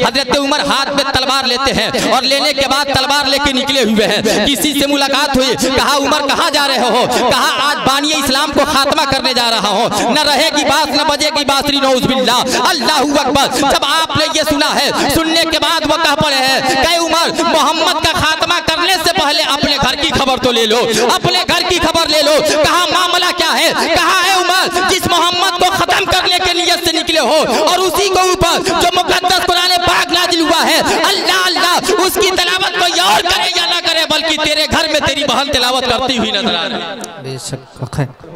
हजरत उमर हाथ में तलवार लेते हैं और लेने के बाद तलवार लेके निकले हुए हैं। किसी से मुलाकात हुई, कहा उमर कहाँ जा रहे हो? कहा आज बानी इस्लाम को खात्मा करने जा रहा हूँ, न रहेगी बात न बजेगी बांसुरी, नौज बिल्लाह, अल्लाहू अकबर। जब आपने ये सुना है, सुनने के बाद वो कह पड़े हैं, कहे उमर मोहम्मद का खात्मा करने से पहले अपने घर की खबर तो ले लो, अपने घर की खबर ले लो। कहा मामला क्या है? कहा है उमर जिस मोहम्मद को खत्म करने के नियत से निकले हो और उसी को ऊपर जो मुकद्दस कुरान पाक नाजिल हुआ है, अल्लाह अल्लाह, उसकी तिलावत कोई और करे या ना करे, बल्कि तेरे घर में तेरी बहन तिलावत करती हुई नजर आ रही है। बेशक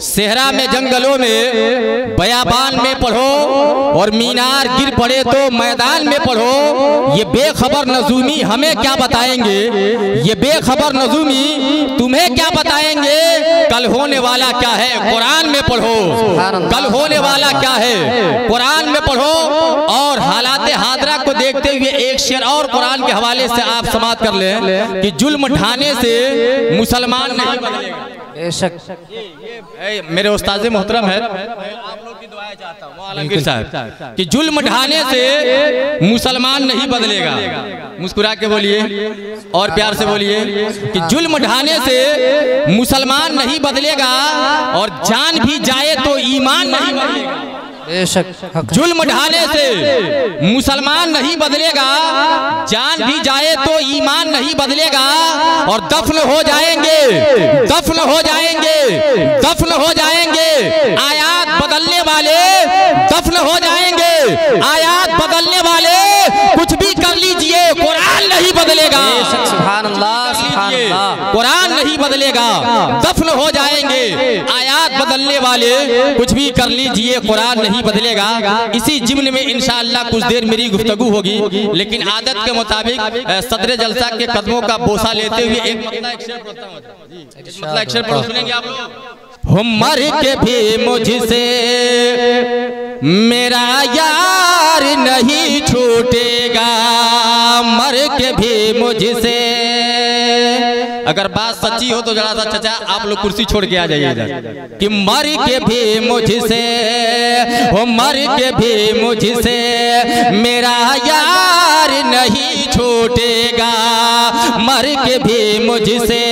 सेहरा में, जंगलों में, बयाबान में पढ़ो और मीनार गिर पड़े तो मैदान में पढ़ो। ये बेखबर नजूमी हमें क्या बताएंगे, ये बेखबर नजूमी तुम्हें क्या बताएंगे? कल होने वाला क्या है कुरान में पढ़ो, कल होने वाला क्या है कुरान में पढ़ो। और हालात हादरा को देखते हुए एक शेर और कुरान के हवाले से आप समाप्त कर लें कि जुल्म ढाने से मुसलमान नहीं बदलेगा। बेशक मेरे उस्ताद मोहतरम है, आप लोग की दुआएं चाहता हूं आलमगीर साहब कि जुल्म ढाने से मुसलमान नहीं बदलेगा। मुस्कुरा के बोलिए और प्यार से बोलिए कि जुल्म ढाने से मुसलमान नहीं बदलेगा और जान भी जाए तो ईमान नहीं बदलेगा। बेशक जुल्म ढाने से मुसलमान नहीं बदलेगा, जान भी जाए तो ईमान नहीं बदलेगा और दफन हो जाएंगे, दफन हो जाएंगे, दफन हो जाएंगे। आयात बदलने वाले दफन हो जाएंगे, आयात बदलने वाले कुछ भी कर लीजिए, कुरान नहीं बदलेगा। सुभान अल्लाह, सुभान अल्लाह, कुरान नहीं बदलेगा, दफन हो जाएंगे। आयात बदलने वाले कुछ भी कर लीजिए, कुरान नहीं बदलेगा। इसी जिम्न में इंशाअल्लाह कुछ देर मेरी गुफ्तगू होगी, लेकिन आदत के मुताबिक सदर जलसा के कदमों का बोसा लेते हुए एक शेर पढ़ो, सुनेंगे आप लोग। मर के भी मुझसे मेरा यार नहीं छूटेगा, मर के भी मुझसे। अगर बात सच्ची हो तो जरा सा चाचा आप लोग कुर्सी छोड़ के आ जाइएगा कि मर के भी मुझसे, हो मर के भी मुझसे मेरा यार नहीं छूटेगा, मर के भी मुझसे,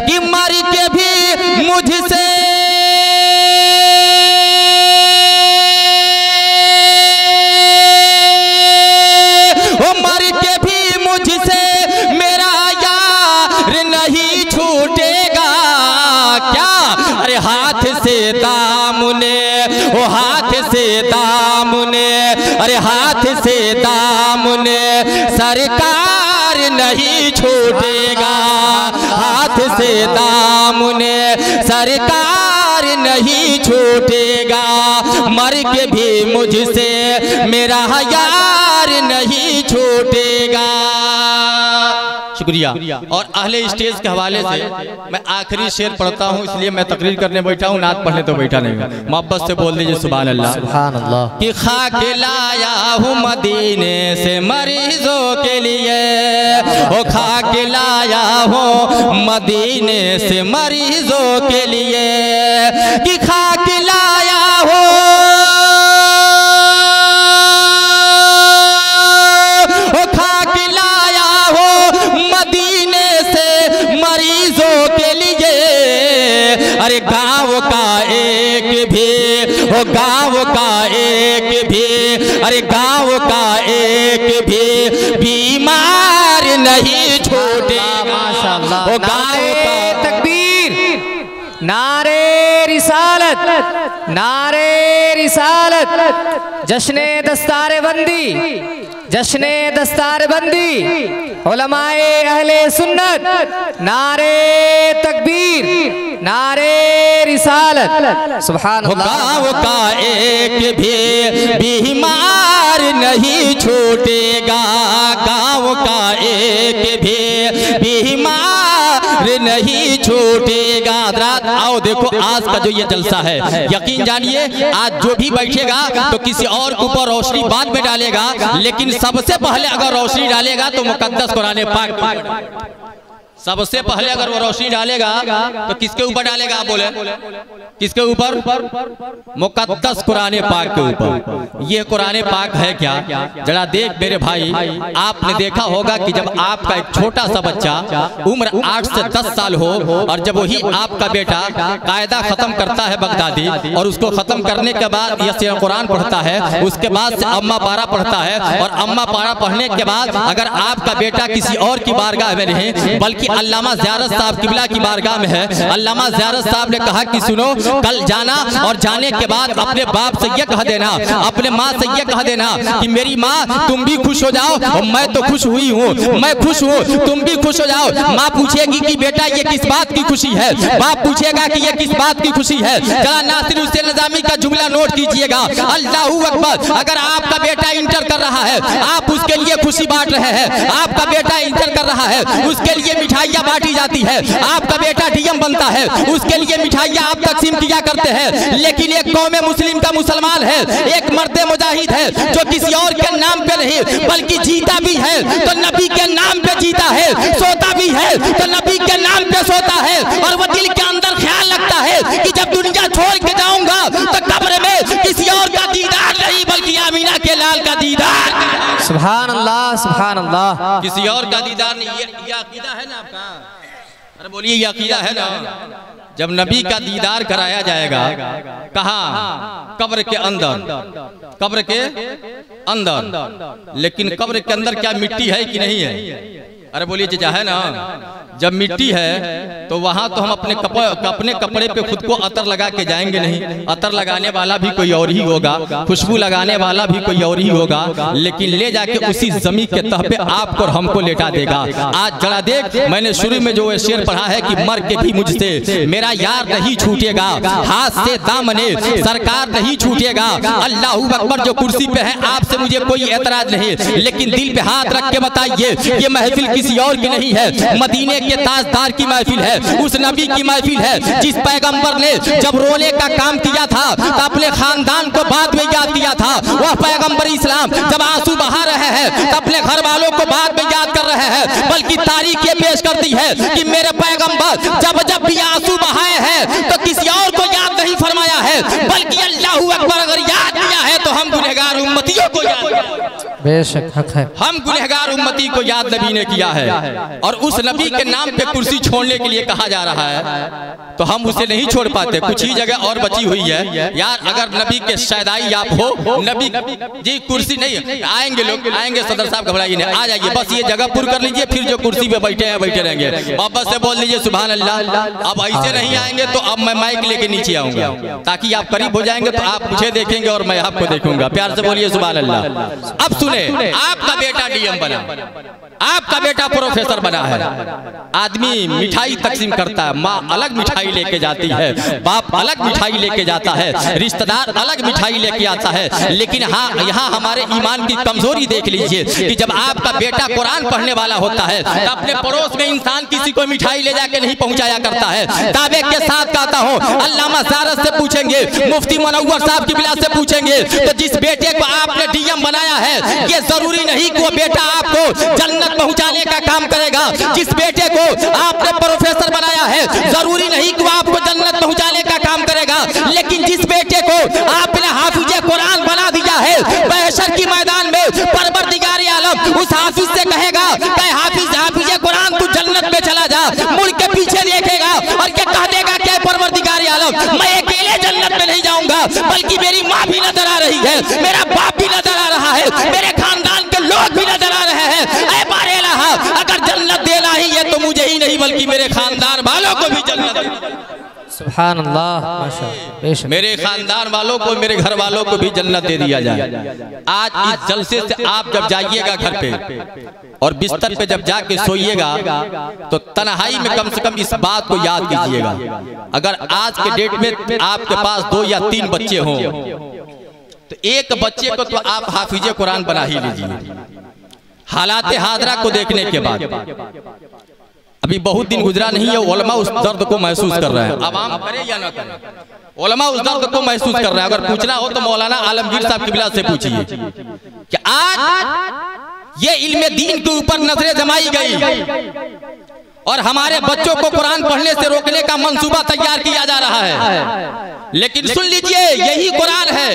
कि मर के भी मुझसे हाथ से दामने, वो हाथ से दामने, अरे हाथ से दामने सरकार नहीं छूटेगा, हाथ से दामने सरकार नहीं छूटेगा, मर के भी मुझसे मेरा यार नहीं छूटेगा। शुक्रिया। और अहले स्टेज के हवाले से मैं आखिरी शेर पढ़ता हूँ, इसलिए मैं तकरीर करने बैठा हूँ, नात पढ़ने तो बैठा नहीं। मोहब्बत से बोल दीजिए सुभान अल्लाह, सुभान अल्लाह। कि खा के लाया हूँ मदीने से मरीजों के लिए, ओ खा के लाया हूँ मदीने से मरीजों के लिए, कि खा के लाया हूँ अरे गाँव का एक भी, ओ गाँव का एक भी, अरे गाँव का एक भी बीमार नहीं छूटेगा। माशाअल्लाह, ओ गाँव का तकबीर, नारे रिसालत, नारे रिसालत, जश्ने दस्तार बंदी, जश्ने दस्तार बंदी, उलमाए अहले सुन्नत, नारे तकबीर, नारे रिसालत, सुभान अल्लाह। गाँव का एक भी बीमार नहीं छूटेगा, गाँव का एक भी बीमार नहीं छूटेगा। हज़रात आओ देखो आज का जो ये जलसा है, यकीन जानिए आज जो भी बैठेगा तो किसी और के ऊपर रोशनी बाद में डालेगा, लेकिन सबसे पहले अगर रोशनी डालेगा तो मुकद्दस कुरान पाक। सबसे पहले अगर वो रोशनी डालेगा तो किसके ऊपर डालेगा? आप बोले किसके ऊपर? मुकद्दस कुरान पाक के ऊपर। ये कुरान पाक है क्या? जरा देख मेरे भाई, आपने देखा होगा कि जब आपका एक छोटा सा बच्चा उम्र 8 से 10 साल हो और जब वही आपका बेटा कायदा खत्म करता है बगदादी और उसको खत्म करने के बाद यह कुरान पढ़ता है, उसके बाद से अम्मा पारा पढ़ता है और अम्मा पारा पढ़ने के बाद अगर आपका बेटा किसी और की बारगाह में नहीं बल्कि अल्लामा ज़ियारत साहब किबला की बारगाह में है, अल्लामा ज़ियारत साहब ने कहा कि सुनो, कल जाना और जाने के बाद अपने बाप से ये कह देना, अपने माँ से ये कह देना कि मेरी माँ तुम भी खुश हो जाओ और मैं तो खुश हुई हूँ, मैं खुश हूँ, तुम भी खुश हो जाओ। माँ पूछेगी कि बेटा ये किस बात की खुशी है? बाप पूछेगा कि ये किस बात की खुशी है? जरा नासिर हुसैन निज़ामी का जुमला नोट कीजिएगा, अल्लाहू अकबर। अगर आपका बेटा इंटर कर रहा है, आप उसके लिए खुशी बांट रहे हैं, आपका बेटा इंटर कर रहा है, उसके लिए मिठाइयाँ बांटी जाती है, आपका बेटा डीएम बनता है, उसके लिए मिठाइयाँ आप तकसीम किया करते हैं। लेकिन एक कौम मुस्लिम का मुसलमान है, एक मर्द मुजाहिद है जो किसी और के नाम पे नहीं बल्कि जीता भी है तो नबी के नाम पे जीता है, सोता भी है तो नबी के नाम पे सोता है और वो दिल के अंदर ख्याल रखता है कि जब दुनिया छोड़ के जाऊंगा तो कब्र में किसी और का दीदार नहीं बल्कि आमीना के लाल का दीदार। सुभान अल्लाह, सुभान अल्लाह। किसी और का दीदार नहीं। ये अकीदा है ना आपका? अरे बोलिए, ये अकीदा है ना? जब नबी का दीदार कराया जाएगा कहाँ? कब्र के अंदर, कब्र के अंदर। लेकिन कब्र के अंदर क्या मिट्टी है कि नहीं है? अरे बोलिए चाचा, है ना? जब मिट्टी है तो वहां तो हम अपने कपड़े पे खुद को अतर लगा के जाएंगे नहीं, अतर लगाने वाला भी कोई और ही होगा, खुशबू लगाने वाला भी कोई और ही होगा, लेकिन ले जाके उसी जमीन के तह पे आपको और हमको लेटा देगा। आज जरा देख, मैंने शुरू में जो शेर पढ़ा है कि मर के भी मुझसे मेरा यार नहीं छूटेगा, हाथ से दामने सरकार नहीं छूटेगा। अल्लाहू अकबर। जो कुर्सी पे है आपसे मुझे कोई एतराज नहीं, लेकिन दिल पे हाथ रख के बताइए ये महफिल किसी और की नहीं है, मदीने के ताजदार की महफिल है, उस नबी की महफिल है जिस पैगंबर ने जब रोने का काम किया था तो अपने खानदान को बाद में याद किया था। वह पैगंबर इस्लाम जब आंसू बहा रहे हैं तो अपने घर वालों को बाद में याद कर रहे हैं, बल्कि तारीख ये पेश करती है कि मेरे पैगंबर जब जब भी आंसू बहाए हैं तो किसी और को याद नहीं फरमाया है, बल्कि अल्लाहू अकबर अगर याद किया है तो हम गुनहगार उम्मतियों को याद, बेशक हक है, हम गुनहगार उम्मती को याद नबी ने किया है। और उस नबी के नाम पे कुर्सी छोड़ने के लिए कहा जा रहा है तो हम उसे नहीं छोड़ पाते। कुछ ही जगह और बची हुई है यार, अगर नबी के शायदाई आप हो, नबी जी कुर्सी नहीं आएंगे, लोग आएंगे, सदर साहब घबराइए नहीं, आ जाइए, बस ये जगह पूरी कर लीजिए, फिर जो कुर्सी पे बैठे हैं बैठे रहेंगे, वापस से बोल लीजिए सुभान अल्लाह। अब ऐसे नहीं आएंगे तो अब मैं माइक लेके नीचे आऊंगा ताकि आप करीब हो जाएंगे तो आप मुझे देखेंगे और मैं आपको देखूंगा। प्यार से बोलिए सुभान अल्लाह। अब सुने, आपका बेटा डीएम बना, आपका बेटा प्रोफेसर बना है, आदमी मिठाई तकसीम करता है, माँ अलग मिठाई लेके जाती है, बाप अलग मिठाई लेके जाता है, रिश्तेदार अलग मिठाई लेके आता है। लेकिन हाँ, यहाँ हमारे ईमान की कमजोरी देख लीजिए कि जब आपका बेटा कुरान पढ़ने वाला होता है तो अपने पड़ोस में इंसान किसी को मिठाई ले जाके नहीं पहुंचाया करता है। दावे के साथ कहता हूँ, अल्लामा ज़ियारत से पूछेंगे, मुफ्ती मुनव्वर साहब किबला से पूछेंगे तो जिस बेटे को आपने डीएम बनाया है ये जरूरी नहीं कि वो बेटा आपको जन्नत पहुंचाने का काम करेगा। जिस बेटे को आपने प्रोफेसर बनाया है जरूरी नहीं कि वो आपको जन्नत पहुंचाने का काम करेगा, लेकिन जिस बेटे को आपने हाफिज कुरान बना दिया है महशर की मैदान में परवरदिगार आलम उस हाफिज से कहेगा कि हाफिज कुरान तू जन्नत में चला जा, मुड़ के पीछे देखेगा और क्या कह देगा कि परवरदिगार आलम मैं अकेले जन्नत में नहीं जाऊंगा बल्कि मेरी माँ भी नजर आ रही है, मेरा बाप भी नजर आ रहा है, मेरे खानदान के लोग भी नजर आ रहे हैं। ऐ बारे रहा, अगर जन्नत देना ही है तो मुझे ही नहीं बल्कि मेरे खानदान वालों को भी जन्नत, सुभान अल्लाह, माशाअल्लाह, मेरे खानदान वालों को, मेरे घर वालों को भी जन्नत दे दिया जाए। आज इस जलसे से आप जब जाइएगा घर पे और बिस्तर पे जब जाके सोइएगा तो तन्हाई में कम से कम इस बात को याद कीजिएगा, अगर आज के डेट में आपके पास 2 या 3 बच्चे हों तो एक बच्चे को तो आप हाफिज कुरान बना ही लीजिए। हालात हाजरा को देखने के बाद अभी बहुत दिन गुजरा नहीं है, उलमा उस दर्द को महसूस कर रहे हैं। आवाम करे या ना करे, उलमा उस दर्द को महसूस कर रहे हैं। अगर पूछना हो तो मौलाना आलमगीर साहब किबला से पूछिए कि आज ये इल्मे दीन के ऊपर नजरें जमाई गई और हमारे बच्चों को कुरान पढ़ने से रोकने का मंसूबा तैयार किया जा रहा है। लेकिन सुन लीजिए, यही कुरान है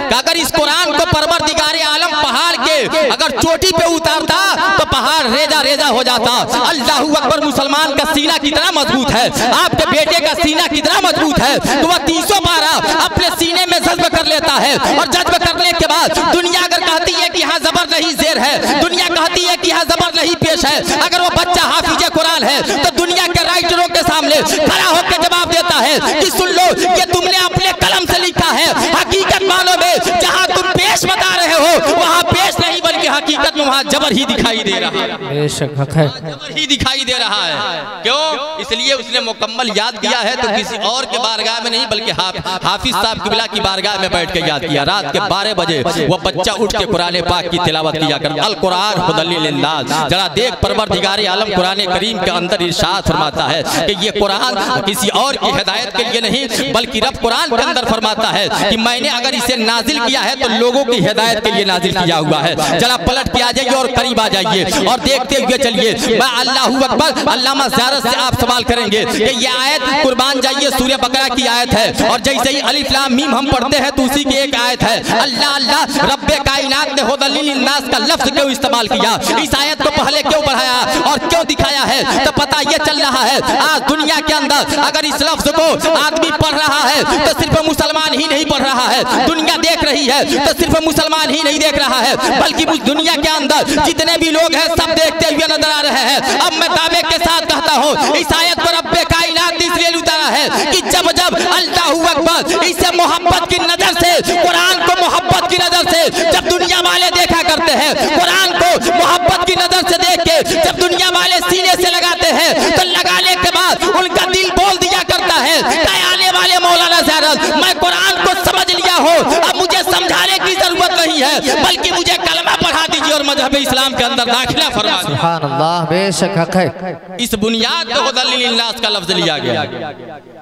कि अगर इस कुरान को परवरदिगारे आलम पहाड़ के अगर चोटी पे उतारता तो पहाड़ रेजा रेजा हो जाता। अल्लाहू अकबर। मुसलमान का सीना कितना मजबूत है, आपके बेटे का सीना कितना मजबूत है, तो वह 300 पारा अपने सीने में जज्ब कर लेता है। और जज्ब करने के बाद दुनिया अगर कहती है कि यहाँ जबर नहीं जेर है, दुनिया कहती है कि यहाँ जबर नहीं पेश है, अगर वो बच्चा हाफिज कुरान है तो दुनिया के राइटरों के सामने खड़ा होकर जवाब देता है कि सुन लो, ये तुमने अपने कलम से लिखा है, हकीकत मानो में जहाँ तुम पेश बता रहे हो वहाँ पेश नहीं बल्कि हकीकत में वहाँ जबर ही दिखाई दे रहा है, बेशक हक है, जबर ही दिखाई दे रहा है। क्यों? इसलिए उसने मुकम्मल याद किया है तो किसी और के बारगाह में नहीं बल्कि हाफिज साहब किबला की बारगाह में बैठ के याद किया। रात के 12 बजे वो बच्चा उठ के कुरान पाक की तिलावत किया कर। अल कुरान हुदल लिन्नास। जरा देख, परवरदिगारे आलम कुरान करीम के अंदर इरशाद फरमाता है कि ये कुरान किसी और की हिदायत के लिए नहीं बल्कि रब कुरान के अंदर फरमाता है कि मैंने अगर इसे नाजिल किया है तो लोगों की हिदायत के लिए नाजिल किया हुआ है। जरा पलट के आ जाइए और करीब आ जाइए और देखते हुए चलिए। मैं अल्लाहू अकबर अल्लामा ज़ियारत से आप सवाल करेंगे कि ये आयत कुर्बान जाइए सूरह बकरा की आयत है, और जैसे ही अलिफ लाम मीम हम पढ़ते हैं तो उसी की एक आयत है। अल्लाह अल्लाह रब्बे कायनात ने हुदल लिन्नास का लफ्ज क्यों इस्तेमाल किया, इस आयत को पहले क्यों बढ़ाया और क्यों दिखाया है, तो पता ये चल रहा है आज दुनिया के अंदर अगर इस लफ्ज को आदमी पढ़ रहा है तो सिर्फ मुसलमान ही नहीं पढ़ रहा है, दुनिया देख रही है तो सिर्फ मुसलमान ही नहीं देख रहा है बल्कि दुनिया के अंदर जितने भी लोग हैं सब देखते हुए नजर आ रहे हैं। अब मैं दावे के साथ कहता हूँ इस आयत को रब्बे कायनात इसलिए उतारा है कि जब जब अल्लाहू अकबर इसे मोहब्बत की नजर से, कुरान को मोहब्बत की नजर से जब दुनिया वाले देखा करते हैं, कुरान को मोहब्बत की नजर से देख के जब दुनिया वाले सीने से लगाते हैं तो लगाने के बाद उनका दिल बोल दिया करता है कि आने वाले मौलाना ज़ियारत मैं कुरान को समझ लिया हूँ, अब मुझे समझाने की जरूरत नहीं है बल्कि मुझे कलमा पढ़ा दीजिए और मजहब इस्लाम के अंदर दाखिला फरमा दीजिए। सुभान अल्लाह, बेशक हक है। इस बुनियाद को हुदल लिन्नास का लफ्ज लिया गया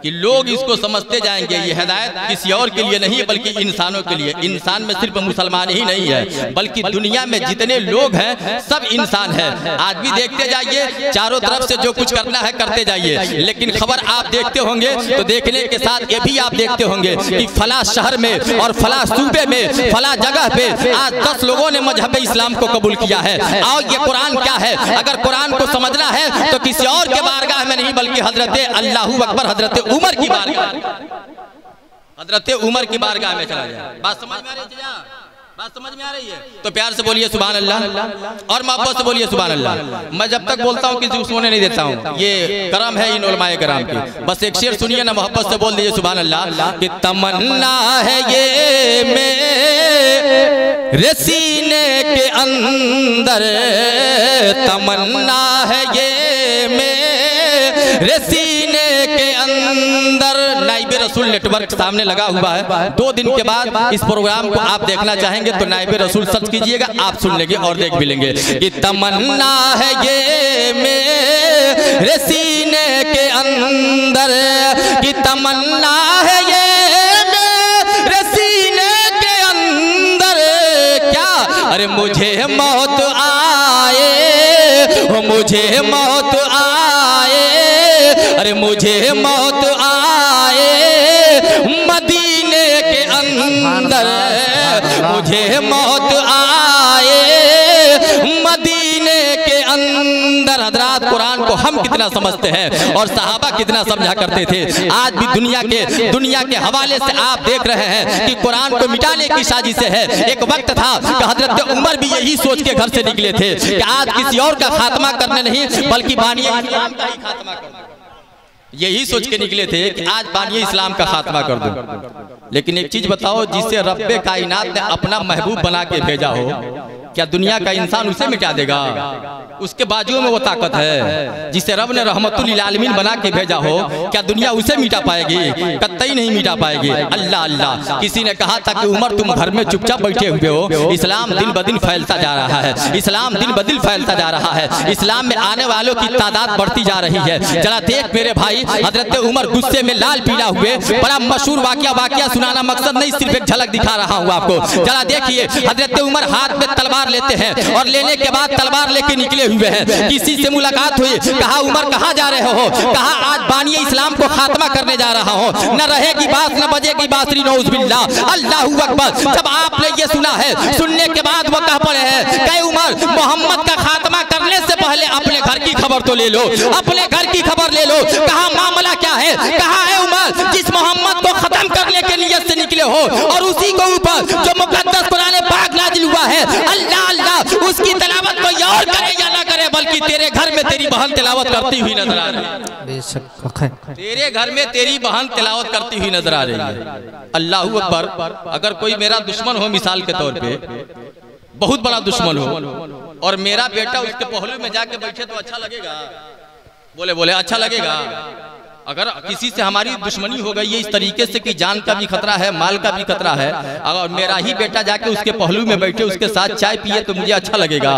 कि लोग इसको समझते जाएंगे ये हिदायत किसी और के लिए नहीं बल्कि इंसानों के लिए। इंसान में सिर्फ मुसलमान ही नहीं है बल्कि दुनिया में जितने लोग हैं सब इंसान है। आज भी देखते जाइए, चारों तरफ से जो कुछ करना है करते जाइए, लेकिन खबर आप देखते होंगे तो देखने के साथ ये भी आप देखते होंगे कि फला शहर में और फला सूबे में फला जगह पे आज 10 लोगों ने मजहब इस्लाम को कबूल किया है। और ये कुरान क्या है, अगर कुरान को समझना है तो किसी और के बारगाह में नहीं बल्कि हजरत अल्लाहू अकबर हजरत उमर की बारगाह, हजरत उमर की बारगाह में चला जाए। बात समझ में आ रही है? बात समझ में आ रही है? तो प्यार से बोलिए सुभान अल्लाह और मोहब्बत से बोलिए सुभान अल्लाह। मैं जब तक बोलता हूँ किसी को सोने नहीं देता हूँ, ये करम है इन उलमाए करम की। बस एक शेर सुनिए ना, मोहब्बत से बोल दीजिए सुभान अल्लाह कि तमन्ना है ये मेरे सीने के अंदर, तमन्ना है ये मेरे सीने के अंदर। नाइबे रसूल नेटवर्क सामने लगा हुआ है, 2 दिन के बाद इस प्रोग्राम को आप देखना चाहेंगे तो नाइबे रसूल सर्च कीजिएगा, आप सुन लेंगे और देख भी लेंगे कि तमन्ना है ये मेरे सीने के अंदर, कि तमन्ना है ये मेरे सीने के अंदर। क्या? अरे मुझे मौत आए, मुझे मौत आए, अरे मुझे मौत आए मदीने के अंदर, मुझे मौत आए मदीने के अंदर। हजरात कुरान को हम कितना समझते हैं और सहाबा कितना समझा करते थे। आज भी दुनिया के हवाले से आप देख रहे हैं कि कुरान को मिटाने की साजिश है। एक वक्त था कि हजरत उमर भी यही सोच के घर से निकले थे कि आज किसी और का खात्मा करने नहीं बल्कि बानी इस्लाम का ही खात्मा करना, यही सोच के निकले थे कि आज बानी इस्लाम का खात्मा कर दो। लेकिन एक चीज बताओ, जिसे रब्बे कायनात ने अपना महबूब बना के भेजा हो, क्या दुनिया का इंसान उसे मिटा देगा? उसके बाजुओं में वो ताकत है। जिसे रब ने रहमतुल लिल आलमीन बना के भेजा हो, क्या दुनिया उसे मिटा पाएगी? कतई नहीं मिटा पाएगी। अल्लाह अल्लाह। किसी ने कहा था कि उमर तुम घर में चुपचाप बैठे हुए हो, इस्लाम दिन ब दिन फैलता जा रहा है, इस्लाम दिन ब दिन फैलता जा रहा है, इस्लाम में आने वालों की तादाद बढ़ती जा रही है। जरा देख मेरे भाई, हजरत उमर गुस्से में लाल पीला हुए, बड़ा मशहूर वाकया सुनाना मकसद नहीं, सिर्फ एक झलक दिखा रहा हूँ आपको। जरा देखिए, हजरत उमर हाथ में तलवार तलवार लेते हैं और लेने के बाद तलवार लेके निकले हुए हैं। किसी से मुलाकात हुई, कहा उमर कहाँ जा रहे हो? कहा आज बानिए इस्लाम को खात्मा करने जा रहा हूँ, न रहेगी बात न बजेगी बांसुरी, नौज बिल्लाह, अल्लाहू अकबर। जब आपने ये सुना है, सुनने के बाद वो कह पड़े हैं, कहे उमर मोहम्मद का खात्मा करने से पहले अपने घर की खबर तो ले लो, अपने घर की खबर ले लो। कहा मामला क्या है? कहा है उमर जिस मोहम्मद को खत्म करने के नियत से निकले हो और उसी के ऊपर जो मुकद्दस कुरान पाक नाजिल हुआ है, अल्लाह अल्लाह उसकी तिलावत कोई और करे या ना करे, बल्कि तेरे घर में तेरी बहन तिलावत करती हुई नजर आ रही है। बेशक है। तेरे घर में तेरी बहन तिलावत करती हुई नजर आ रही है। अल्लाहू अकबर। अगर कोई मेरा दुश्मन हो, मिसाल के तौर पे बहुत बड़ा दुश्मन हो, और मेरा बेटा उसके पहलू में जाके बैठे तो अच्छा लगेगा? बोले बोले अच्छा लगेगा। अगर किसी से हमारी दुश्मनी हो गई है इस तरीके से कि जान का भी खतरा है, माल का भी खतरा है, अगर मेरा ही बेटा जाके उसके पहलू में बैठे उसके साथ चाय पिए तो मुझे अच्छा लगेगा?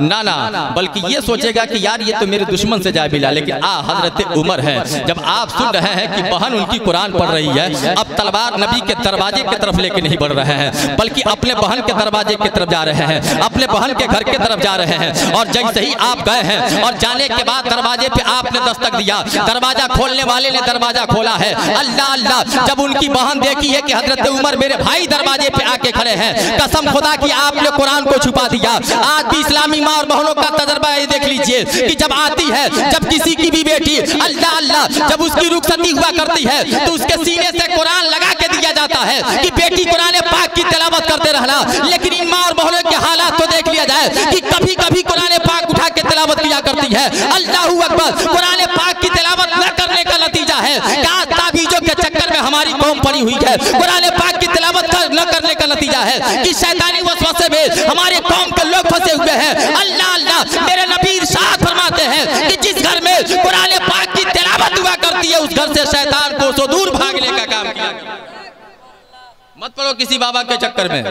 ना ना, बल्कि ये सोचेगा कि यार ये तो मेरे दुश्मन से जाए मिला। लेकिन हजरत उमर है, जब आप सुन रहे हैं कि बहन उनकी कुरान पढ़ रही है, अब तलवार नबी के दरवाजे की तरफ लेके नहीं बढ़ रहे हैं, बल्कि अपने बहन के दरवाजे की तरफ जा रहे हैं, अपने बहन के घर की तरफ जा रहे हैं। और जैसे ही आप गए हैं और जाने के बाद दरवाजे पे आपने दस्तक दिया, दरवाजा खोलने वाले ने दरवाजा खोला है, अल्लाह अल्लाह। जब उनकी बहन देखी है कि हजरत उमर मेरे भाई दरवाजे पे आके खड़े हैं, कसम खुदा की आपने कुरान को छुपा दिया। आज भी इस्लामी माँ और बहनों का तजर्बा ये देख लीजिए कि जब आती है, जब किसी की भी बेटी अल्लाह अल्लाह जब उसकी रुखसती हुआ करती है तो उसके सीने से कुरान लगा के दिया जाता है कि बेटी कुरान पाक की तिलावत करते रहना। लेकिन इन माँ और बहनों के हालात तो देख लिया जाए कि कभी कभी कुरान पाक उठा के तिलावत किया करती है। अल्लाहू अकबर। कुरान पाक की तिलावत न करने का नतीजा है क्या ताबीजों के चक्कर में हमारी कौम पड़ी हुई है। कुरान पाक की तिलावत न करने का नतीजा है कि शैतानी वसवसे में हमारे कौम के लोग फंसे हुए हैं। अल्लाह अल्लाह। मेरे नबी इरशाद फरमाते हैं कि जिस घर में कुरान पाक की तिलावत हुआ करती है उस घर से शैतान को सो दूर भागने का काम किया गया। मत पढ़ो किसी बाबा के चक्कर में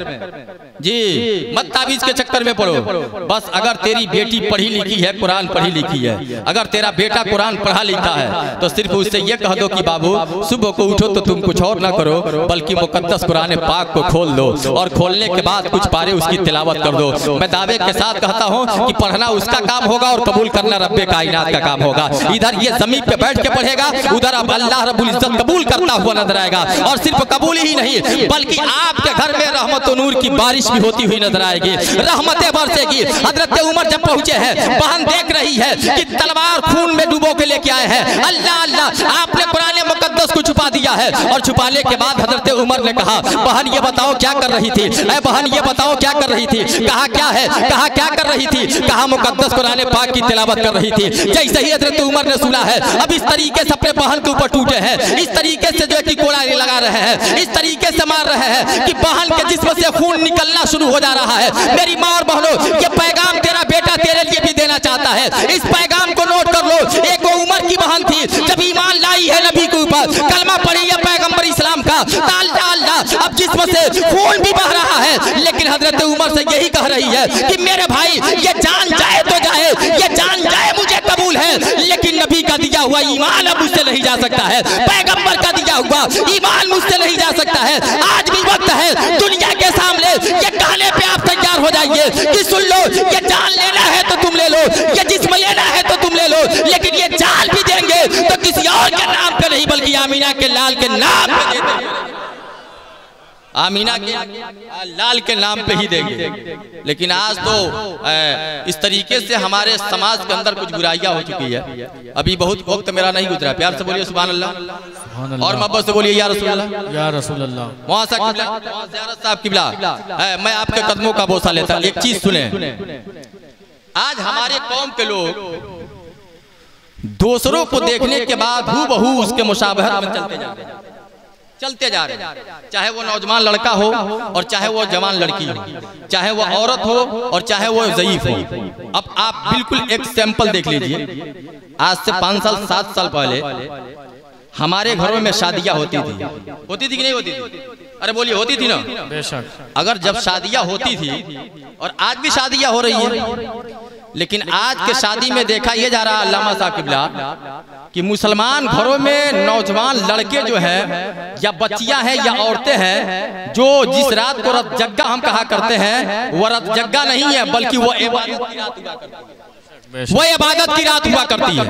जी, मत ताबीज के चक्कर में पढ़ो। बस अगर तेरी बेटी पढ़ी लिखी है, कुरान पढ़ी लिखी है, अगर तेरा बेटा कुरान पढ़ा लिखा है तो सिर्फ उससे ये कह दो कि बाबू सुबह को उठो तो तुम कुछ और ना करो बल्कि मुकद्दस कुरान पाक को खोल दो और खोलने के बाद कुछ पारे उसकी तिलावत कर दो। मैं दावे के साथ कहता हूँ कि पढ़ना उसका काम होगा और कबूल करना रब्बे कायनात का काम होगा। इधर ये जमीन पे बैठ के पढ़ेगा, उधर अब अल्लाह रब्बुल इज्जत कबूल करता हुआ नजर आएगा। और सिर्फ कबूल ही नहीं बल्कि आपके घर में रहमत और नूर की बारिश भी होती हुई नजर आएगी, रहमतें बरसेगी। हजरत उमर जब पहुंचे हैं, बहन देख रही है कि तलवार खून में डुबो के लेके आए हैं। अल्लाह अल्लाह। आपने कुरान मुकद्दस को छुपा दिया है और छुपाने के बाद हजरत उमर ने कहा बहन ये बताओ क्या कर रही थी? बहन ये बताओ क्या कर रही थी? कहा क्या है? कहा क्या कर रही थी? कहा मुकद्दस कुरान पाक की तिलावत कर रही थी। जैसे ही हजरत उमर ने सुना है, अब इस तरीके से अपने बहन के ऊपर टूटे हैं, इस तरीके से जो है कि कोड़ा लगा रहे हैं, इस तरीके से मार रहे हैं कि बहन के जिस्म से खून निकलना शुरू हो जा रहा है। मेरी माँ और बहनों, ये पैगाम तेरा बेटा तेरे लिए भी देना चाहता है। इस पैगाम को नोट कर लो। एक वो उमर की बहन थी, जब ईमान लाई है नबी के ऊपर, कलमा पढ़ी है पैगंबर इस्लाम का, अल्लाह अब जिस्म से खून भी बह रहा है, लेकिन हजरत उमर से यही कह रही है कि मेरे भाई ये जान जाए तो जाए, ये जान जाए मुझे कबूल है, लेकिन नबी का दिया हुआ ईमान अब मुझसे नहीं जा सकता है, पैगंबर का दिया हुआ ईमान मुझसे नहीं जा सकता है। आज भी वक्त है दुनिया के सामने ये कहने पे आप तैयार हो जाइए कि सुन लो, ये जान लेना है तो तुम ले लो, ये जिस्म लेना है तो तुम ले लो, लेकिन ये जान भी देंगे तो किसी और के नाम पे नहीं बल्कि आमीना के लाल के नाम पे देते, आमीना के लाल के नाम पे ही देंगे। लेकिन आज तो इस तरीके से हमारे समाज के अंदर कुछ बुराइयां हो चुकी है। अभी बहुत वक्त मेरा नहीं गुजरा, प्यार से बोलिए सुभान अल्लाह और मोहब्बत से बोलिए या रसूल अल्लाह, या रसूल अल्लाह। वहाँ साहब किबला, मैं आपके कदमों का बोसा लेता। एक चीज सुने, आज हमारे कौम के लोग दूसरों को देखने के बाद हूबहू उसके मुशाबहत में चलते जा रहे हैं, चाहे वो नौजवान लड़का हो और चाहे वो जवान लड़की हो, चाहे वो औरत हो और चाहे वो ज़ईफ हो। अब आप बिल्कुल एक सैंपल देख लीजिए। आज से 5 साल 7 साल पहले हमारे घरों में शादियां होती थी कि नहीं होती थी? अरे बोलिए, होती थी ना? बेशक। अगर जब शादियां होती थी और आज भी शादियां हो रही है, लेकिन आज के शादी में देखा यह जा रहा अल्लामा साहब किबला कि मुसलमान घरों में नौजवान लड़के जो हैं या बच्चियां हैं या औरतें हैं जो जिस रात को रतजग्गा हम कहा करते हैं, वह रतजग्गा नहीं है बल्कि वो इबादत की रात हुआ करती है।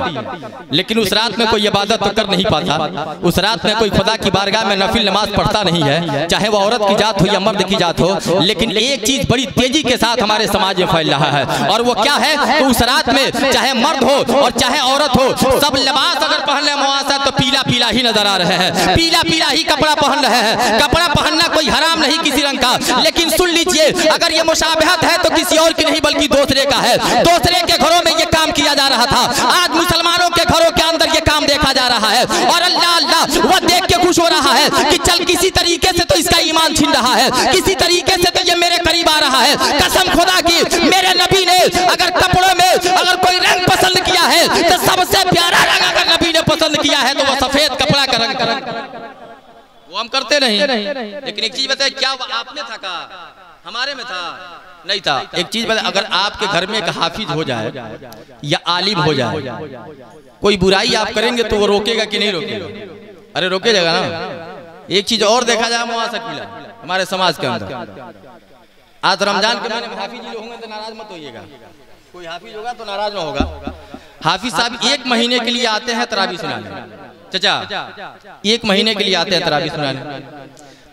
लेकिन उस रात में कोई इबादत तो कर नहीं पाता, उस रात में कोई खुदा की बारगाह में नफिल नमाज पढ़ता नहीं है, चाहे वो औरत की जात हो या मर्द की जात हो। लेकिन एक चीज बड़ी तेजी के साथ हमारे समाज में फैल रहा है, और वो क्या है, तो उस रात में चाहे मर्द हो और चाहे औरत हो, सब लिबास अगर पहन ले मुआसा तो पीला पीला ही नजर आ रहे हैं, पीला पीला ही कपड़ा पहन रहे हैं। कपड़ा पहनना कोई हराम नहीं किसी रंग का, लेकिन सुन लीजिए, अगर ये मुशाबहत है तो किसी और की नहीं बल्कि दूसरे का है। दूसरे के घरों में ये काम किया जा रहा था, आज मुसलमानों के घरों के अंदर ये काम देखा जा रहा है, और अल्लाह अल्लाह वह देख के खुश हो रहा है कि चल किसी तरीके से तो इसका ईमान छिन रहा है, किसी तरीके से तो ये मेरे करीब आ रहा है। कसम खुदा की, मेरे नबी ने अगर कपड़ों में अगर कोई रंग पसंद किया है तो सबसे प्यारा रंग अगर नबी ने पसंद किया है तो वह सफेद कपड़ा का रंग। वो हम करते नहीं, लेकिन एक चीज बताए, क्या आपने था का हमारे में था नहीं था। एक चीज बता, अगर आपके घर में एक हाफिज हो जाए या आलिम हो जाए, कोई बुराई आप करेंगे तो वो रोकेगा कि नहीं रोकेगा? अरे रोकेगा ना। एक चीज और देखा जाए मुआसकीला हमारे समाज के अंदर, आज रमजान के महीने में हाफिज जी होंगे तो नाराज मत होइएगा, कोई हाफिज होगा तो नाराज न होगा। हाफिज साहब 1 महीने के लिए आते हैं तरावी सुनाने, चाचा 1 महीने के लिए आते हैं तरावी सुनाने,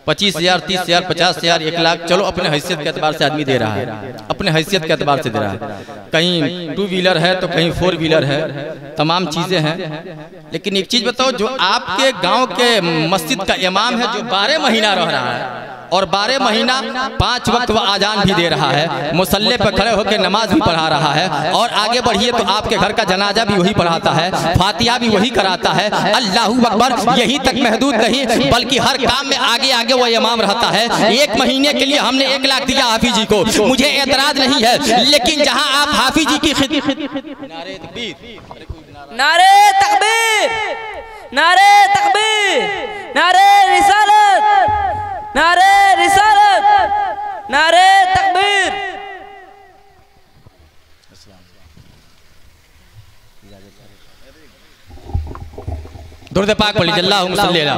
25,000 30,000 50,000 1 लाख, चलो अपने हैसियत के एतबार से आदमी दे रहा है, अपने हैसियत के एतबार से दे रहा है। कहीं 2 व्हीलर है तो कहीं 4 व्हीलर है, तमाम चीजें हैं। लेकिन एक चीज बताओ, जो आपके गांव के मस्जिद का इमाम है जो 12 महीना रह रहा है और 12 महीना 5 वक्त वह आजान भी दे रहा है, मुसल्ले पर खड़े होकर नमाज भी पढ़ा रहा है, और आगे बढ़िए तो आपके घर का जनाजा भी वही पढ़ाता है, फातिहा भी वही कराता है। अल्लाहू अकबर, यही तक महदूद नहीं बल्कि हर काम में आगे आगे वो इमाम रहता है। 1 महीने के लिए हमने 1 लाख दिया हाफिज जी को, मुझे एतराज नहीं है, लेकिन जहां आप हाफिज जी की नारे तकबीर, नारे तकबीर, नारे तकबीर, नारे रिसालत, नारे रिसालत, नारे तकबीर। दुरूद पाक पढ़ लीजिए, अल्लाहुम्मा सल्ली अला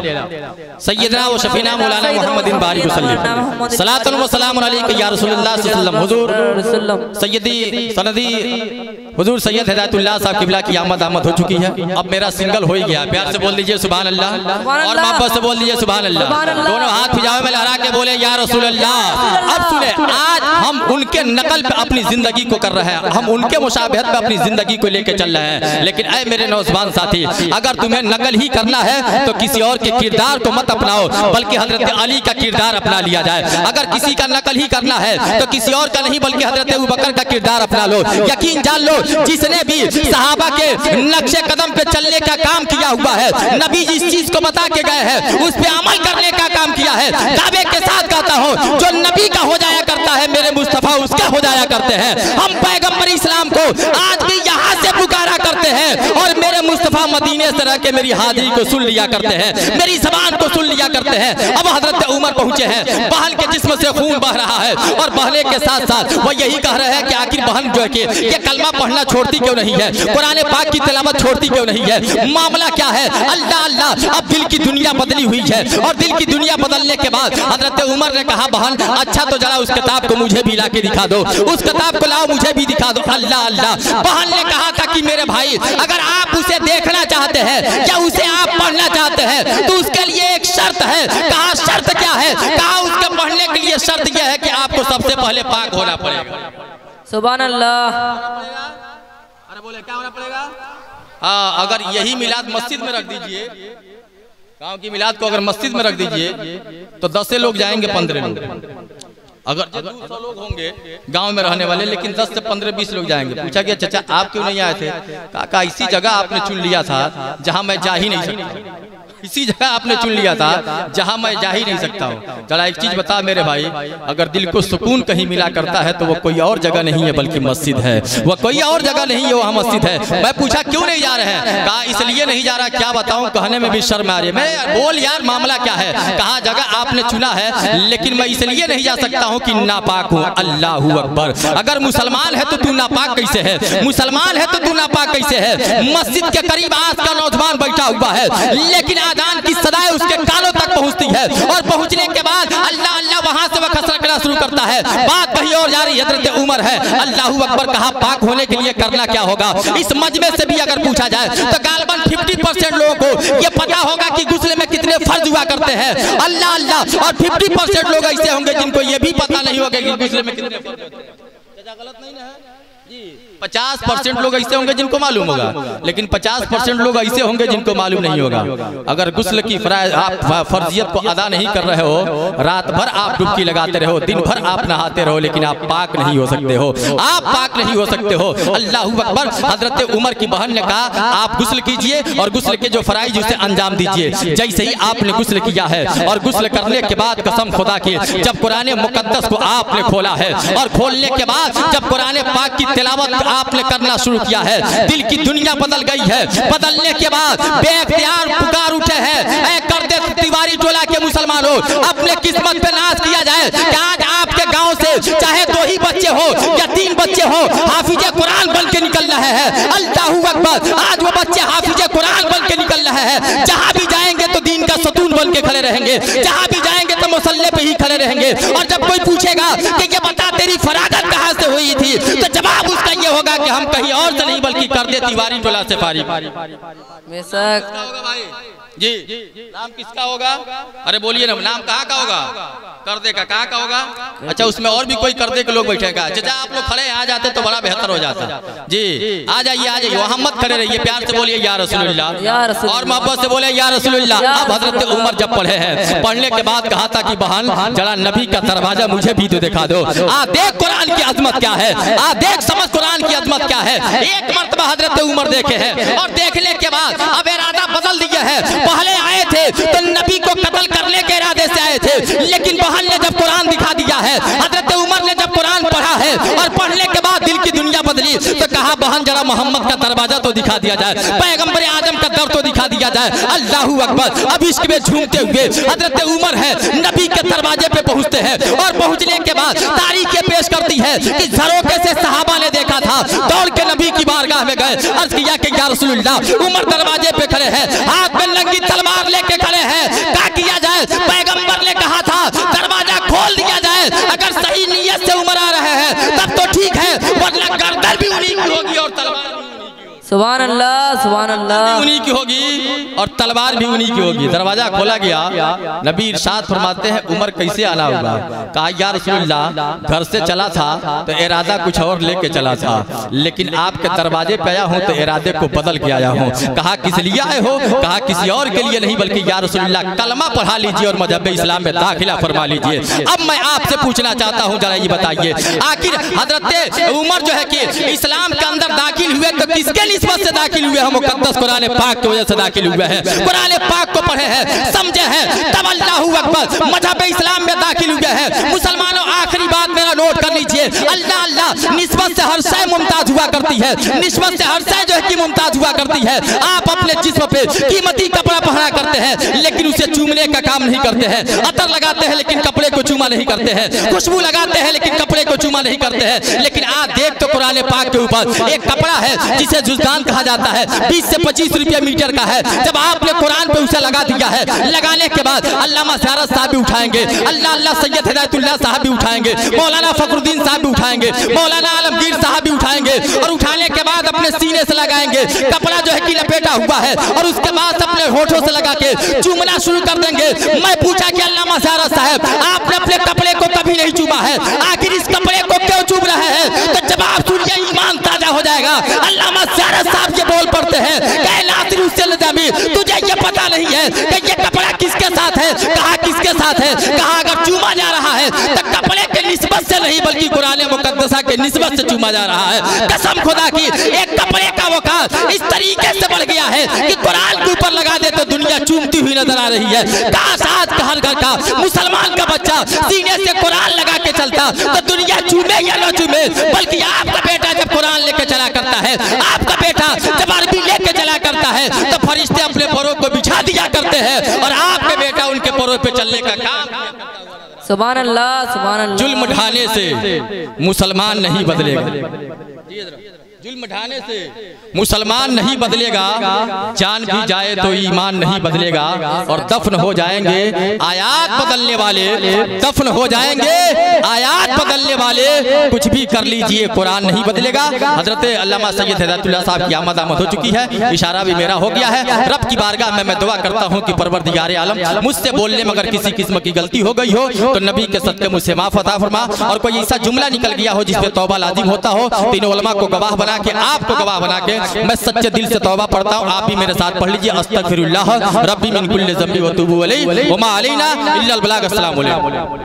सय्यदना व शफीना मौलाना मुहम्मदिन बारिक वसल्लम, सलातुन व सलामुन अलैका या रसूलुल्लाह सल्लल्लाहु अलैहि वसल्लम। हुजूर सय्यदी सनदी हुजूर सैयद हिदायतुल्लाह साहब किबला की आमद हो चुकी है। अब मेरा सिंगल हो ही गया, प्यार से बोल दीजिए सुभान अल्लाह, और मोहब्बत से बोल दीजिए सुभान अल्लाह, दोनों हाथ फिजाओं में लहरा के बोले या रसूल अल्लाह। अब सुने, आज हम उनके नकल पे अपनी जिंदगी को कर रहे हैं, हम उनके मुशाबहत पे अपनी जिंदगी को लेके चल रहे हैं। लेकिन ऐ मेरे नौजवान साथी, अगर तुम्हें नकल ही करना है तो किसी और के किरदार को मत अपनाओ, बल्कि हजरत अली का किरदार अपना लिया जाए। अगर किसी का नकल ही करना है तो किसी और का नहीं बल्कि हजरत अबू बकर का किरदार अपना लो। यकीन जान लो, जिसने भी सहाबा के नक्शे कदम पे चलने का काम किया हुआ है, नबी जिस चीज को बता के गए हैं उस पे अमल करने का काम किया है। दावे के साथ कहता हूँ, जो नबी का हो जाया करता है मेरे मुस्तफा उसका हो जाया करते हैं। हम पैगंबर इस्लाम को आज भी यहाँ से पुकारा करते हैं, और मेरे मुस्तफा मदीने से रह के मेरी हाजिरी को सुन लिया करते हैं, मेरी ज़बान को सुन लिया करते हैं। अब हजरत उमर पहुंचे हैं, बहन के जिस्म से खून बह रहा है, और बहने के साथ साथ वो यही कह रहे हैं कि आखिर बहन जो है कि ये कलमा पढ़ना छोड़ती क्यों नहीं है, कुरान पाक की तिलावत छोड़ती क्यों नहीं है, मामला क्या है? अल्लाह अल्लाह, अब दिल की दुनिया बदली हुई है, और दिल की दुनिया बदलने के बाद हजरत उमर ने कहा, बहन अच्छा तो जरा उस किताब को मुझे भी ला के दिखा दो, उस किताब को लाओ मुझे भी दिखा दो। अल्लाह अल्लाह, बहन ने कहा था कि मेरे भाई अगर आप उसे देखना चाहते हैं या उसे आप पढ़ना चाहते हैं तो उसके लिए एक शर्त है। कहा शर्त क्या है? कहा उसके पढ़ने के लिए शर्त यह है कि आपको सबसे पहले पाक होना पड़ेगा। सुभान अल्लाह। अरे बोले क्या होना पड़ेगा? हाँ, अगर यही मिलाद मस्जिद में रख दीजिए, गांव की मिलाद को अगर मस्जिद में रख दीजिए तो 10 से लोग जाएंगे, 15 लोग। अगर 200 लोग होंगे गांव में रहने वाले, लेकिन 10 से 15-20 लोग जाएंगे। पूछा गया चाचा आप क्यों नहीं आए थे? कहा इसी जगह आपने चुन लिया था जहां मैं जा ही नहीं सकता। इसी जगह आपने चुन लिया था जहां मैं जा ही नहीं सकता हूँ। जरा एक चीज बता मेरे भाई, अगर दिल को सुकून कहीं मिला करता है तो वो कोई और जगह नहीं है बल्कि मस्जिद है। वो कोई और जगह नहीं है, वहाँ मस्जिद है। मैं पूछा क्यों नहीं जा रहे हैं, कहा इसलिए नहीं जा रहा, क्या बताऊं, कहने में भी शर्म आ रही है। मैं बोल यार मामला क्या है, कहा जगह आपने चुना है लेकिन मैं इसलिए नहीं जा सकता हूँ कि नापाक हूँ। अल्लाह अकबर। अगर मुसलमान है तो तू नापाक कैसे है, मुसलमान है तो तू नापाक कैसे है। मस्जिद के करीब आज का नौजवान बैठा हुआ है लेकिन आजान की सदाएं उसके कानों तक पहुंचती है और पहुंचने के बाद अल्लाह अल्लाह वहां से वह खसरा करना शुरू करता है। बात कहीं और जा रही, हजरत उमर है। अल्लाह अकबर। कहा पाक होने के लिए करना क्या होगा। इस मजमे से भी अगर पूछा जाए तो गालबन 50% लोगों को ये पता होगा कि गुस्ल में कितने फर्ज हुआ करते हैं। अल्लाह अल्लाह। और 50% लोग ऐसे होंगे जिनको ये भी पता नहीं होगा कि गुस्ल में कितने फर्ज होते हैं। गलत नहीं ना जी। 50% लोग ऐसे होंगे जिनको मालूम होगा, लेकिन 50% लोग ऐसे होंगे जिनको मालूम नहीं होगा। अगर गुस्ल की आप फर्जियत को अदा नहीं कर रहे हो, रात भर आप डुबकी लगाते रहो, दिन भर आप नहाते रहो, लेकिन आप पाक नहीं हो सकते हो, आप पाक नहीं हो सकते हो। अल्लाह अकबर। हजरत उमर की बहन ने कहा आप गुस्ल कीजिए और गुस्ल के जो फराइज उसे अंजाम दीजिए। जैसे ही आपने गुस्ल किया है और गुस्ल करने के बाद कसम खुदा की जब कुरान मुकद्दस को आपने खोला है और खोलने के बाद जब कुरान पाक की तिलावत आपने करना शुरू किया है, दिल की दुनिया बदल गई है। बदलने के बाद बेख्तियार पुकार उठे हैं, ऐ कर दे तिवारी टोला के मुसलमानों, अपने किस्मत पे नाज किया जाए कि आज आपके गांव से चाहे 2 ही बच्चे हो या 3 बच्चे हो, हाफिज कुरान बन के निकल रहे हैं। अल्लाहू अकबर। आज वो बच्चे हाफिज कुरान बन के निकल रहे हैं। जहां भी जाएंगे तो दीन का सतून बन के खड़े रहेंगे, जहां भी जाएंगे तो मुसल्ले पे ही खड़े रहेंगे। और जब कोई पूछेगा कि ये बता तेरी फरागत कहां से हुई थी, तो जवाब उसका ये होगा कि हम कहीं और से नहीं बल्कि कर दे तिवारी टोला से फारिग। बेशक जी। नाम किसका होगा? अरे बोलिए ना, नाम कहाँ का होगा? करदे का। कहाँ का होगा? अच्छा, उसमें और भी कोई करदे के लोग बैठेगा। चाचा आप लोग खड़े आ जाते तो बड़ा बेहतर हो जाता जी। आ जाइए आ जाइए, वहाँ मत खड़े रहिए, प्यार से बोलिए या रसूलुल्लाह और मोहब्बत से बोले या रसूलुल्लाह। अब हजरत उमर जब पढ़े हैं, पढ़ने के बाद कहा था कि बहन जरा नबी का दरवाजा मुझे भी तो दिखा दो। आ देख कुरान की अजमत क्या है, आ देख समझ कुरान की अजमत क्या है। एक मर्तबा हजरत उमर देखे हैं और देखने के बाद अब इरादा बदल दिया है। पहले आए थे तो नबी को कत्ल करने के इरादे से आए थे, लेकिन बहन ने जब कुरान दिखा दिया है, हजरत उमर ने जब कुरान पढ़ा है और पढ़ने के बाद दिल की दुनिया बदली तो कहा बहन जरा मोहम्मद का दरवाजा तो दिखा दिया जाए, पैगंबर आजम का दर तो दिखा दिया जाए। अल्लाहू अकबर। अब इश्क में झूमते हुए हजरत उमर है नबी के दरवाजे पे पहुंचते हैं और पहुंचने के बाद तारीखें पेश करती है कि झरोखे से सहाबा ने देखा था, दौड़ के नबी की बारगाह में गए, अर्ज किया कि या रसूलुल्लाह। उमर दरवाजे पे खड़े हैं, हाथ में नंगी तलवार लेके खड़े हैं। क्या किया जाए? पैगंबर ने कहा था दरवाजा खोल दिया जाए। अगर सही नीयत से उमर आ रहे हैं तब तो ठीक है, वरना गर्दन भी उन्हीं की होगी और तलवार सुभान अल्लाह सुभान अल्लाह उन्हीं की होगी और तलवार भी उन्हीं की होगी। दरवाजा खोला गया, नबी इरशाद फरमाते हैं उमर कैसे आना होगा? कहा या रसूलुल्लाह घर से चला था तो इरादा कुछ और लेके चला था, लेकिन आपके दरवाजे पे आया हूँ तो इरादे को बदल के आया हूँ। कहा किस लिए आए हो? कहा किसी और के लिए नहीं बल्कि या रसूलुल्लाह कलमा पढ़ा लीजिए और मजहब इस्लाम में दाखिला फरमा लीजिए। अब मैं आपसे पूछना चाहता हूँ, जरा ये बताइए आखिर हजरत उमर जो है कि इस्लाम के अंदर दाखिल हुए तो किसके निस्बत से दाखिल हुए हैं? मुकद्दस कुरान पाक की वजह से दाखिल हुए हैं, कुरान पाक को पढ़े हैं, समझे हैं, तब अल्लाहू अकबर मजहब इस्लाम में दाखिल हुए हैं। मुसलमानों आखिरी बात मेरा नोट कर लीजिए, अल्लाह अल्लाह निस्बत से हर शय मुमताज हुआ करती है, निस्बत से हर शय जो है कि मुमताज हुआ करती है। आप अपने जिस्म पे कीमती कपड़ा पहना करते हैं लेकिन उसे चूमने का काम नहीं करते हैं, अतर लगाते हैं लेकिन कपड़े को चूमा नहीं करते हैं, खुशबू लगाते हैं लेकिन कपड़े को चूमा नहीं करते हैं। लेकिन आप देख तो कुरान पाक के ऊपर एक कपड़ा है जिसे जुज़दान कहा जाता है, 20 से 25 रुपया मीटर का है। जब आपने कुरान पे उसे लगा दिया है, लगाने के बाद अल्लामा ज़ियारत साहब भी उठाएंगे, अल्लाह अल्लाह सैयद हिदायतुल्लाह साहब भी उठाएंगे, मौलाना फखरुद्दीन साहब भी उठाएंगे, मौलाना आलमगीर साहब भी उठाएंगे और उठाने के बाद अपने सीने से लगाएंगे। कपड़ा जो है कि लपेटा हुआ है और उसके बाद अपने होठों से लगा के चूमना शुरू कर देंगे। मैं पूछा कि अल्लामा ज़ियारत साहब आपने अपने कपड़े को कभी नहीं चूमा है, आखिर इस कपड़े को क्यों चूम रहे हैं? तो जवाब सुनिए, ईमान ताजा हो जाएगा। अल्लामा ज़ियारत साहब ये बोल पड़ते हैं तुझे ये पता नहीं है कि ये कपड़ा किसके साथ है? कहा किसके साथ है? कहा अगर चूमा जा रहा है तो कपड़े के निस्बत से नहीं बल्कि कुरान मुकद्दसा के निस्बत से चूमा जा रहा है। कसम खुदा की एक कपड़े का वक़ार इस तरीके से बढ़ गया है कि कुरान के ऊपर लगा दे तो दुनिया चूमती हुई नजर आ रही है। काश आज का हर घर का मुसलमान का बच्चा सीने से कुरान लगा के चलता तो दुनिया चूमे या न चूमे, बल्कि आपका बेटा जब कुरान लेके चला करता है, आपका बेटा जब अरबी लेके चला करता है तो फरिश्ते अपने पैरों को बिछा दिया करते हैं और आपके बेटा उनके पैरों पे चलने का काम। सुभान अल्लाह, सुभान अल्लाह। जुल्म ढाने से मुसलमान नहीं बदलेगा, जुल्म ढाने से मुसलमान नहीं बदलेगा, जान भी जाए तो ईमान नहीं बदलेगा और दफन हो जाएंगे आयात बदलने वाले, दफन हो जाएंगे आयात बदलने वाले, कुछ भी कर लीजिए कुरान नहीं बदलेगा। हजरत अल्लामा सैयद हिदायतुल्लाह साहब की आमद हो चुकी है, इशारा भी मेरा हो गया है। रब की बारगाह में मैं दुआ करता हूँ कि परवरदिगार आलम मुझसे बोलने में अगर किसी किस्म की गलती हो गई हो तो नबी के सदके मुझसे माफ अता फरमा, और कोई ऐसा जुमला निकल गया हो जिसपे तौबा लाजिम होता हो, तीनों उलमा को गवाह बना के, आपको गवाह बना के मैं सच्चे दिल से तौबा पढ़ता हूँ। आप भी मेरे साथ पढ़ लीजिए, अस्तगफिरुल्लाह रब्बी मिन कुल्लि ज़ंबि व तूबु अलैहि व मा अलैना इल्लल बलाग। अस्सलामु अलैकुम।